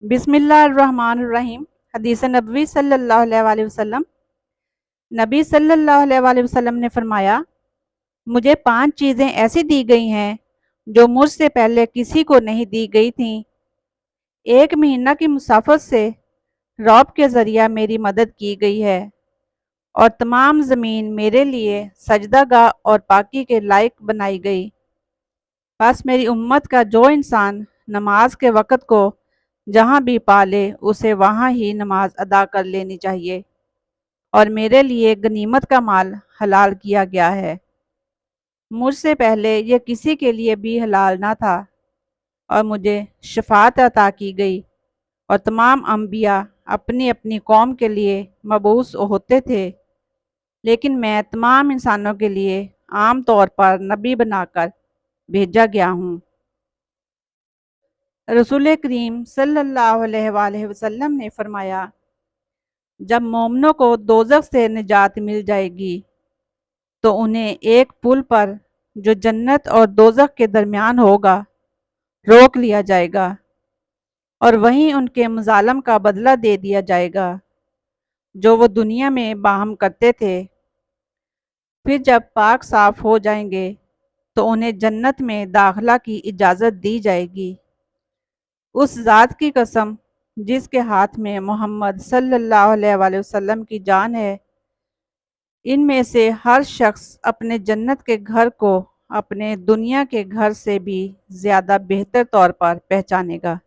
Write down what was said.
बिस्मिल्लाहिर्रहमानिर्रहीम। हदीस नबवी सल्लल्लाहु अलैहि वसल्लम। नबी सल्लल्लाहु अलैहि वसल्लम ने फरमाया, मुझे 5 चीज़ें ऐसी दी गई हैं जो मुझसे पहले किसी को नहीं दी गई थीं। 1 महीना की मुसाफत से रौब के ज़रिया मेरी मदद की गई है और तमाम ज़मीन मेरे लिए सजदागाह और पाकी के लायक बनाई गई। बस मेरी उम्मत का जो इंसान नमाज के वक़्त को जहाँ भी पाले उसे वहाँ ही नमाज अदा कर लेनी चाहिए और मेरे लिए गनीमत का माल हलाल किया गया है। मुझसे पहले यह किसी के लिए भी हलाल ना था और मुझे शफाअत अता की गई और तमाम अंबिया अपनी अपनी कौम के लिए मबऊस होते थे, लेकिन मैं तमाम इंसानों के लिए आम तौर पर नबी बनाकर भेजा गया हूँ। रसूल करीम सल्लल्लाहु अलैहि वसल्लम ने फरमाया, जब मोमिनों को दोज़ख से निजात मिल जाएगी तो उन्हें एक पुल पर जो जन्नत और दोज़ख के दरमियान होगा रोक लिया जाएगा और वहीं उनके मज़ालम का बदला दे दिया जाएगा जो वो दुनिया में बाहम करते थे। फिर जब पाक साफ हो जाएंगे तो उन्हें जन्नत में दाखिला की इजाज़त दी जाएगी। उस ज़ात की कसम जिसके हाथ में मोहम्मद सल्लल्लाहु अलैहि वसल्लम की जान है, इनमें से हर शख्स अपने जन्नत के घर को अपने दुनिया के घर से भी ज़्यादा बेहतर तौर पर पहचानेगा।